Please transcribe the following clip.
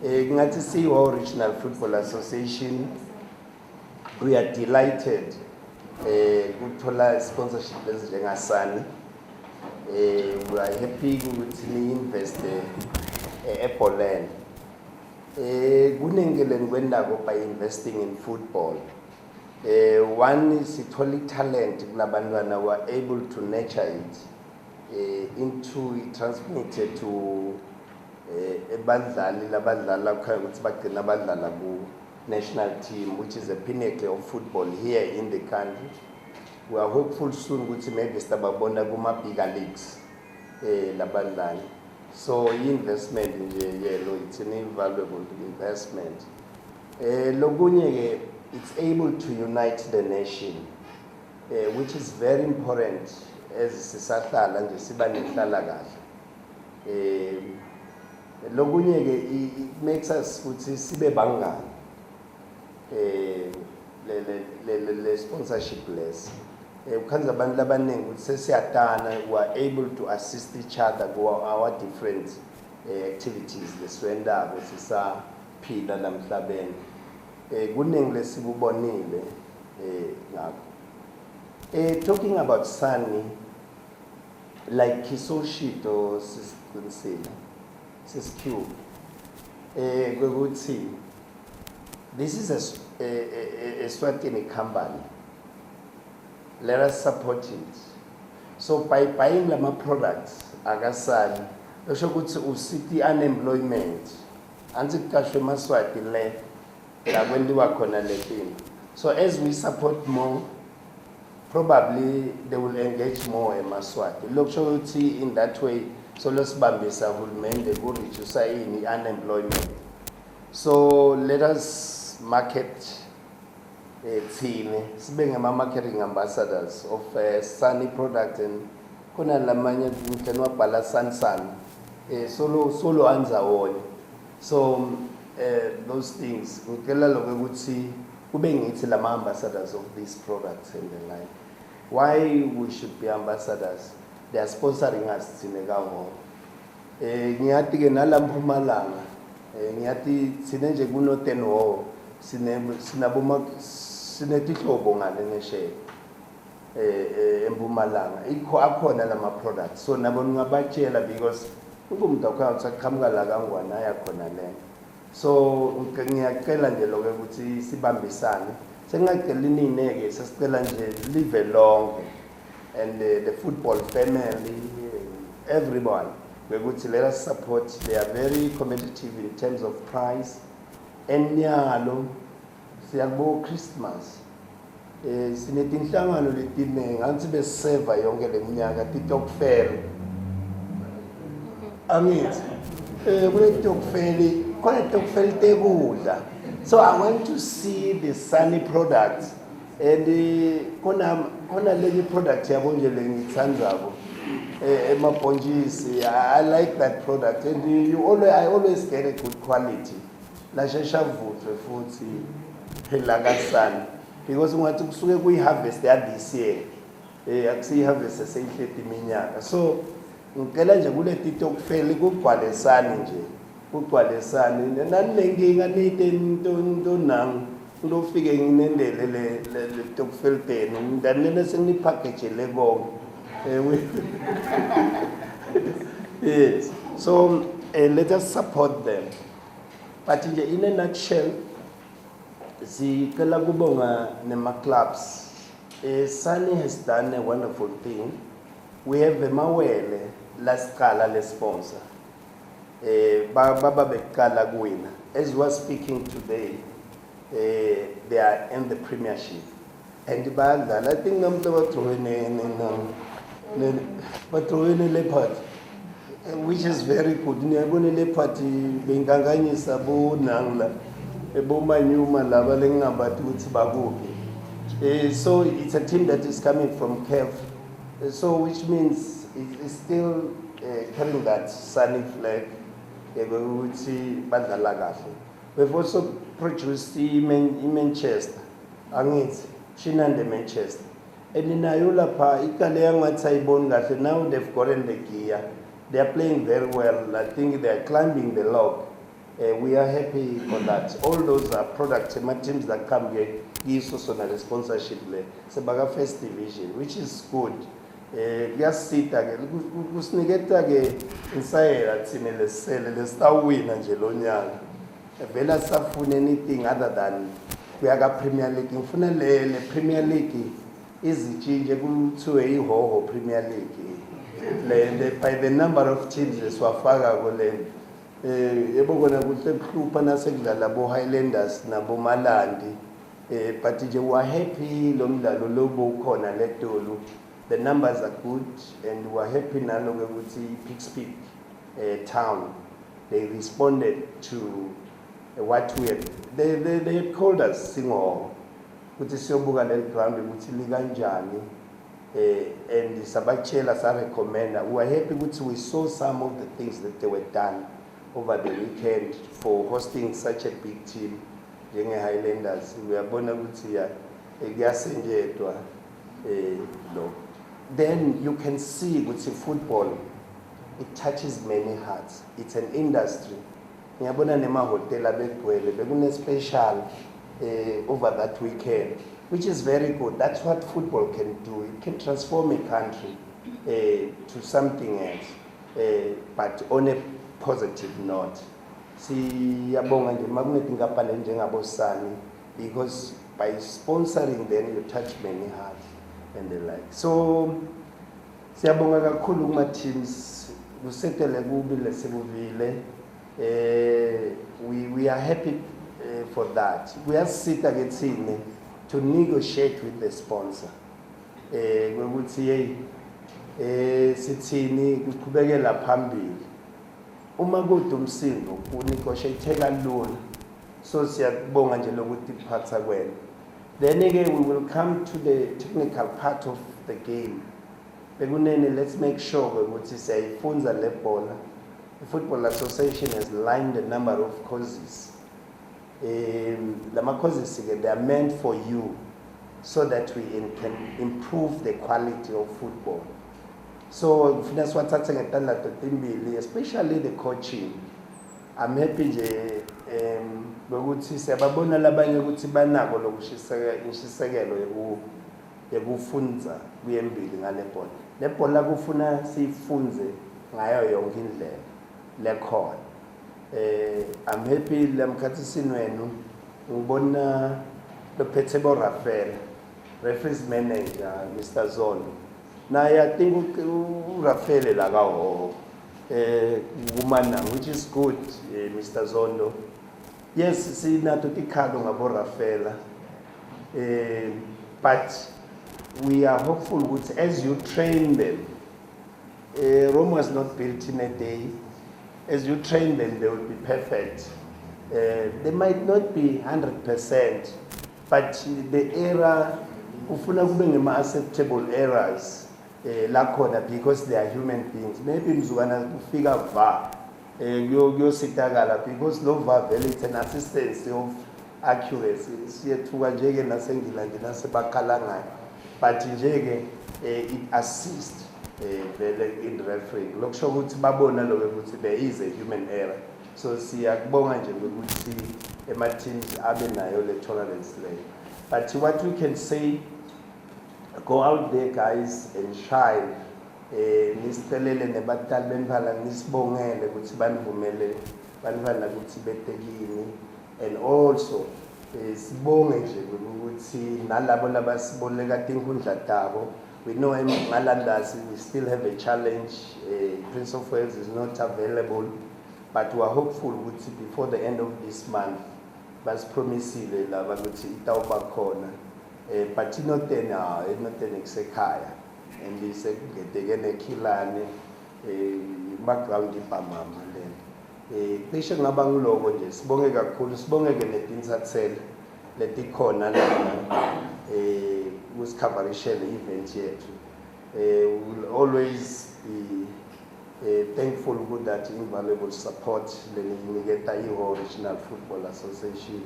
Ngathi siyiwo Regional Football Association, we are delighted ukuthola sponsorship ezinjengaSANI. We are happy ukuthi ni-invest ePoland. Kunengeleni kwendako by investing in football. One is sithola talent kulabantwana who are able to nurture it into transmitted to abadlali labadlala kukhanya ukuthi bagcina abadlala ku national team, which is a pinnacle of football here in the country. We are hopeful soon ukuthi maybe stababona kuma bigger leagues labadlali. So investment nje yelo, it's an invaluable investment. Lokunye ke, it's able to unite the nation, which is very important as sisahlala nje siba nenhlala kahle. Lokunye ke, it makes us ukuthi sibe bangani le sponsorship less. Ukhanza abantu labaningi ukuthi sesiyatana, we are able to assist each other go our different activities leswendako sisaphila la emhlabeni. Kuningi lesikubonile ngakho. Talking about SANI, like Kisoshito sisiqinisile sisQ, ukuthi this is a Swatini company. Let us support it. So by buying lama products akaSANI, osho ukuthi usiti unemployment anti kashwe maswati le la kwendiwa khona letinto. So as we support more, probably they will engage more emaswati. Lokusho ukuthi in that way so losibambisa hulumende ku reduce ini unemployment. So let us market thine sibe ngama marketing ambassadors of SANI product, and kuna lamanye ngicela wabhala SANSAN solo anzawonye. So those things ngicela lokho ukuthi kube ngithi lama ambassadors of these products and the like. Why we should be ambassadors? They are sponsoring us thine kawo. Ngiyathi ke nalampumalanga ngiyathi sine nje kuno 10 ho sinaboma sinetihlobo ngale ngeshe eMpumalanga ikho akhona lama products. So nabo ngingabatshela because umuntu akwazi ukuqhamuka la kangwana ayakhona le. So ngiyacela nje lokho ukuthi sibambisane. Sengicela inineke sesicela nje live lonke and the football family, everyone. Let us support. They are very competitive in terms of price. Enyalo siyabo Christmas. Sinetinhlangano letinengi anti beseva yonke leminyaka titokufela. Angithi kule tokufeli khona tokufeli tekudla. So I want to see the SANI products and khona lenye product yabo nje lengithandako. I like that product, and I always get a good quality. La shesha vuthwe futhi phela kaSANI because ungathi kusuke kuyiharvest ya this year akusiyi harvest eseyihleti iminyaka. So ngicela nje kule titokufeli kugcwale SANI nje, kugcwale SANI nanenkinga nito nang lofike nginendele le tokufeli tenu ndanene senginipackage le konke. Yes. So let us support them. But in a nutshell, sicela kubonga nema clubs. SANI has done a wonderful thing. We have a Mawele lasiqala le sponsor. Baba bekala kuwina. As we are speaking today, they are in the premiership. And I think I'm Patrolling Leopard, which is very good. Niyabona Leopard benganganyisa bo nangla eboma nyuma labalenga bathuthi bakubi. So it's a team that is coming from CAF. So which means it's still carrying that SANI flag. We've also produced in Manchester. Angithi Shinande Manchester. And in Ayula, now they've gotten the gear. They are playing very well. I think they are climbing the log. We are happy for that. All those are products, teams that come here, gives us on a sponsorship le. Sebaga first division, which is good. Kuyasita ke kusiniketa ke insayela thina lesele lesitawina nje lo nyaka. Vela safuna anything other than kuya Premier League. Ngifuna le Premier League izitshintshe kuthiwe ihoho Premier League. By the number of teams esiwafaka kule yebo kona kuhle kuhlupha nasekudlala bo Highlanders nabo Malandi. But nje we are happy lo mdlalo lobo ukhona leDolo. The numbers are good, and we are happy now with Pixpeak town. They responded to what we had. They had called us, Singo, with the Siobuga ground, with Liganjani, and Sabachela sa recommend. We are happy with we saw some of the things that they were done over the weekend for hosting such a big team, Young Highlanders. We are born with here, no. Then you can see with the football, it touches many hearts. It's an industry. Ngiyabona nema hotel abegcwele bekune special over that weekend, which is very good. That's what football can do. It can transform a country to something else, but on a positive note. Siyabonga nje makunetinkampani njengabosani, because by sponsoring them you touch many hearts and the like. So siyabonga kakhulu kuma teams kusetele kubile sebuvile. We are happy for that. We are sitting again to negotiate with the sponsor. Ukuthi sithini kuqhubekela phambili. Uma kude umsindo unegotiate kalula. So siyabonga nje lokuthi kuphatha kwena. Then again, we will come to the technical part of the game. Let's make sure that the Football Association has lined a number of causes. The causes they are meant for you, so that we can improve the quality of football. So, especially the coaching. I'm happy ukuthi siyababona labanye ukuthi banako lokushisekelo yekufunza kuyembili ngale bhola. Le bhola kufuna sifunze ngayo yonke indlela lekhona. I'm happy lamkhathisini wenu ngibona lophethe bo Rafael, referees manager Mr. Zondo. Naye I think uRafael la kaho woman, which is good, Mr. Zondo. Yes, see, not to take ngabo Rafaela, but we are hopeful that as you train them, Rome was not built in a day. As you train them, they will be perfect. They might not be 100%, but the error, ufuna kube ngama-acceptable errors, because they are human beings. Maybe mzukwana kufika va kuyositakala, because lo va vele it's an assistance of accuracy. Siyethuka njeke nasengilandi nasebakhala ngayo, but njeke it assists in refereeing. Lokusho ukuthi babona lokho ukuthi there is a human error. So siyakubonga nje ukuthi ema-teams abe nayo le tolerance leyo. But what we can say, go out there guys and shine. Nisitelele nebatali bemphala nisibongele ukuthi banivumele banifana ukuthi betekini, and also sibonge nje ukuthi nalabo labasiboleka inkundla tabo. We know Malandas we still have a challenge. Prince of Wales is not available, but we are hopeful ukuthi before the end of this month basipromisile laba ukuthi itawuba khona. But inotena kusekhaya, and isegedekene Khilane background ipamama le cishe ngaba ngiloko nje. Sibonge kakhulu, sibonge ke netinsathelo letikhona lana kusikhavarishele event yethu. We will always be thankful for that invaluable support leniketa iHo Regional Football Association.